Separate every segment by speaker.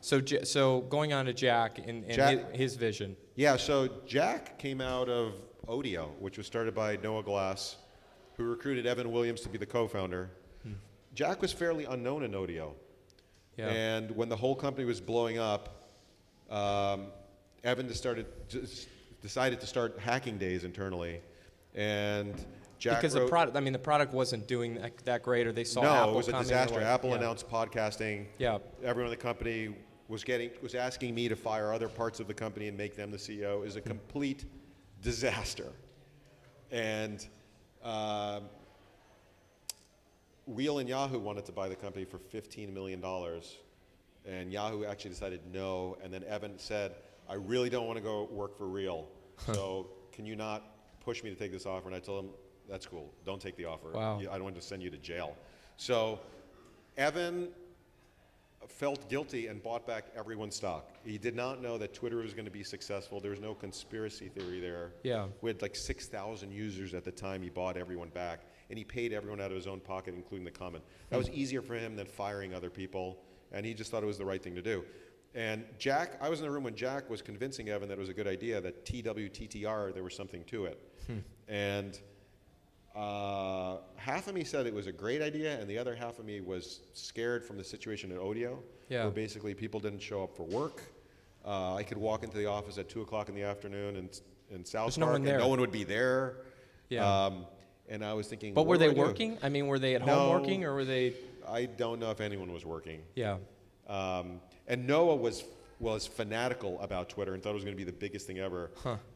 Speaker 1: So going on to Jack and his vision.
Speaker 2: Yeah, so Jack came out of Audio, which was started by Noah Glass, who recruited Evan Williams to be the co-founder. Jack was fairly unknown in Audio.
Speaker 1: Yeah.
Speaker 2: And when the whole company was blowing up, Evan decided to start hacking days internally. And Jack
Speaker 1: because the product wasn't doing that great, or they saw Apple.
Speaker 2: No, it was a disaster. Apple
Speaker 1: yeah.
Speaker 2: announced podcasting.
Speaker 1: Yeah.
Speaker 2: Everyone in the company was asking me to fire other parts of the company and make them the CEO. It was a complete disaster. And Reel and Yahoo wanted to buy the company for $15 million. And Yahoo actually decided no. And then Evan said, I really don't want to go work for Reel. So can you not push me to take this offer? And I told him, that's cool. Don't take the offer.
Speaker 1: Wow.
Speaker 2: I don't want to send you to jail. So Evan felt guilty and bought back everyone's stock. He did not know that Twitter was going to be successful. There was no conspiracy theory there.
Speaker 1: Yeah.
Speaker 2: We had like 6,000 users at the time. He bought everyone back, and he paid everyone out of his own pocket, including the comment. That was easier for him than firing other people, and he just thought it was the right thing to do. And Jack, I was in the room when Jack was convincing Evan that it was a good idea, that TWTTR, there was something to it. And half of me said it was a great idea, and the other half of me was scared from the situation at Audio, where basically people didn't show up for work. I could walk into the office at 2 o'clock in the afternoon in South Park, and no one would be there.
Speaker 1: Yeah.
Speaker 2: And I was thinking,
Speaker 1: but were they
Speaker 2: do I do?
Speaker 1: working? I mean, were they at home working, or were they?
Speaker 2: I don't know if anyone was working.
Speaker 1: Yeah.
Speaker 2: And Noah was fanatical about Twitter and thought it was going to be the biggest thing ever.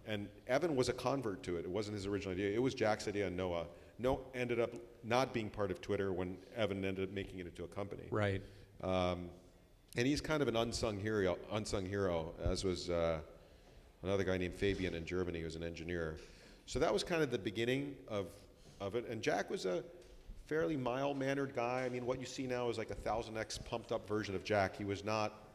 Speaker 2: And Evan was a convert to it. It wasn't his original idea. It was Jack's idea and Noah. Noah ended up not being part of Twitter when Evan ended up making it into a company.
Speaker 1: Right.
Speaker 2: And he's kind of an unsung hero, as was another guy named Fabian in Germany who was an engineer. So that was kind of the beginning of it. And Jack was a fairly mild-mannered guy. I mean, what you see now is like a 1,000x pumped-up version of Jack. He was not.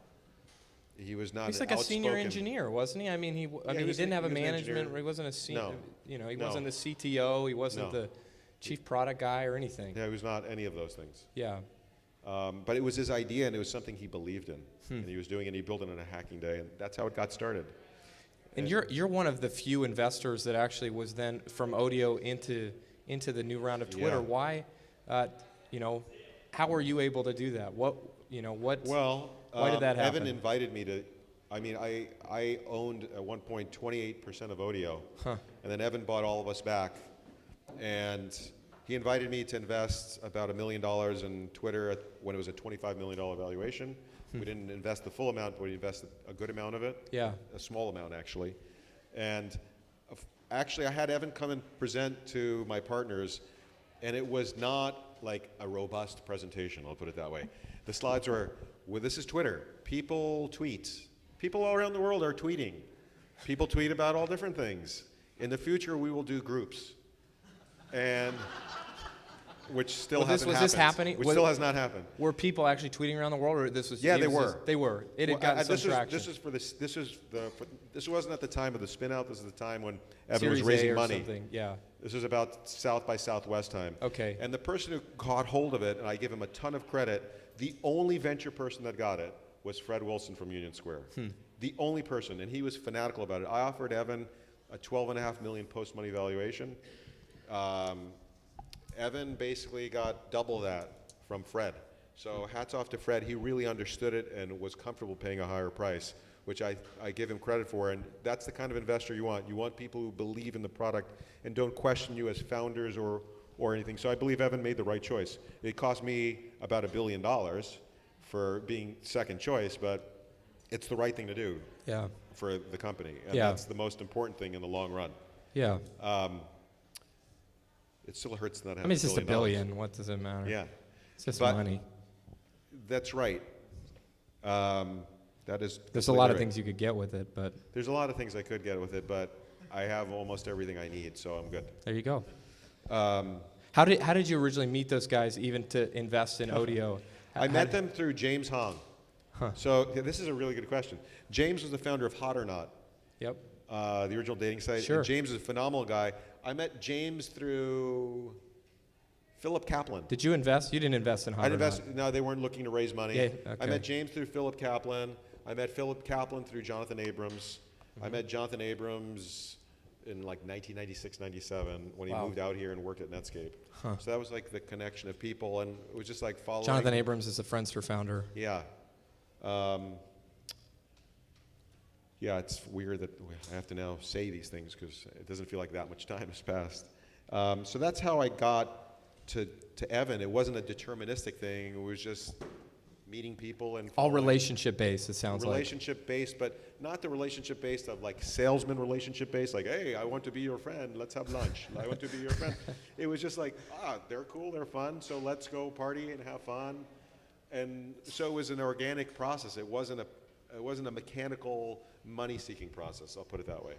Speaker 2: He's
Speaker 1: like a senior engineer, wasn't he? I mean, he didn't have a management. He wasn't a senior.
Speaker 2: No.
Speaker 1: He wasn't the CTO. He wasn't the chief product guy or anything.
Speaker 2: Yeah, he was not any of those things.
Speaker 1: Yeah.
Speaker 2: But it was his idea, and it was something he believed in, and he was doing it. And he built it on a hacking day, and that's how it got started.
Speaker 1: And you're one of the few investors that actually was then from Audio into the new round of Twitter.
Speaker 2: Yeah.
Speaker 1: Why? How were you able to do that? What?
Speaker 2: Well,
Speaker 1: why did that happen?
Speaker 2: Evan invited me to. I mean, I owned at one point 28% of Audio, and then Evan bought all of us back, and he invited me to invest about $1 million in Twitter when it was a $25 million valuation. We didn't invest the full amount, but we invested a good amount of it.
Speaker 1: Yeah.
Speaker 2: A small amount, actually. And actually, I had Evan come and present to my partners, and it was not like a robust presentation, I'll put it that way. The slides were, well, this is Twitter. People tweet. People all around the world are tweeting. People tweet about all different things. In the future, we will do groups. And which still hasn't happened.
Speaker 1: Was this happening?
Speaker 2: Which still has not happened.
Speaker 1: Were people actually tweeting around the world, or this was?
Speaker 2: Yeah, they were.
Speaker 1: They were. It had gotten some traction.
Speaker 2: This wasn't at the time of the spin-out. This is the time when Evan
Speaker 1: Series
Speaker 2: was raising
Speaker 1: A or
Speaker 2: money.
Speaker 1: Something. Yeah.
Speaker 2: This was about South by Southwest time.
Speaker 1: Okay.
Speaker 2: And the person who caught hold of it, and I give him a ton of credit, the only venture person that got it was Fred Wilson from Union Square. The only person, and he was fanatical about it. I offered Evan a $12.5 million post-money valuation. Evan basically got double that from Fred. So hats off to Fred. He really understood it and was comfortable paying a higher price, which I give him credit for. And that's the kind of investor you want. You want people who believe in the product and don't question you as founders or anything. So I believe Evan made the right choice. It cost me about $1 billion for being second choice, but it's the right thing to do for the company. And that's the most important thing in the long run.
Speaker 1: Yeah.
Speaker 2: It still hurts not having.
Speaker 1: I mean, it's just $1 billion. What does it matter?
Speaker 2: Yeah,
Speaker 1: it's just money.
Speaker 2: That's right. That is.
Speaker 1: There's a lot of things you could get with it, but
Speaker 2: there's a lot of things I could get with it, but I have almost everything I need, so I'm good.
Speaker 1: There you go. How did you originally meet those guys, even to invest in Audio?
Speaker 2: I met them through James Hong. So this is a really good question. James was the founder of Hot or Not.
Speaker 1: Yep.
Speaker 2: The original dating site.
Speaker 1: Sure.
Speaker 2: And James is a phenomenal guy. I met James through Philip Kaplan.
Speaker 1: Did you invest? You didn't invest in
Speaker 2: I
Speaker 1: Hot or
Speaker 2: invested. No, they weren't looking to raise money.
Speaker 1: Yeah,
Speaker 2: I
Speaker 1: okay.
Speaker 2: met James through Philip Kaplan. I met Philip Kaplan through Jonathan Abrams. I met Jonathan Abrams in like 1996, 97 when he
Speaker 1: Wow.
Speaker 2: moved out here and worked at Netscape.
Speaker 1: Huh.
Speaker 2: So that was like the connection of people, and it was just like following.
Speaker 1: Jonathan Abrams is the Friendster founder.
Speaker 2: Yeah. Yeah, it's weird that I have to now say these things because it doesn't feel like that much time has passed. So that's how I got to Evan. It wasn't a deterministic thing. It was just meeting people and
Speaker 1: All
Speaker 2: following.
Speaker 1: relationship based, it sounds like.
Speaker 2: Relationship based, but not the relationship based of like salesman relationship based, like, hey, I want to be your friend, let's have lunch. I want to be your friend. It was just like, they're cool, they're fun, so let's go party and have fun. And so it was an organic process. It wasn't a mechanical money seeking process, I'll put it that way.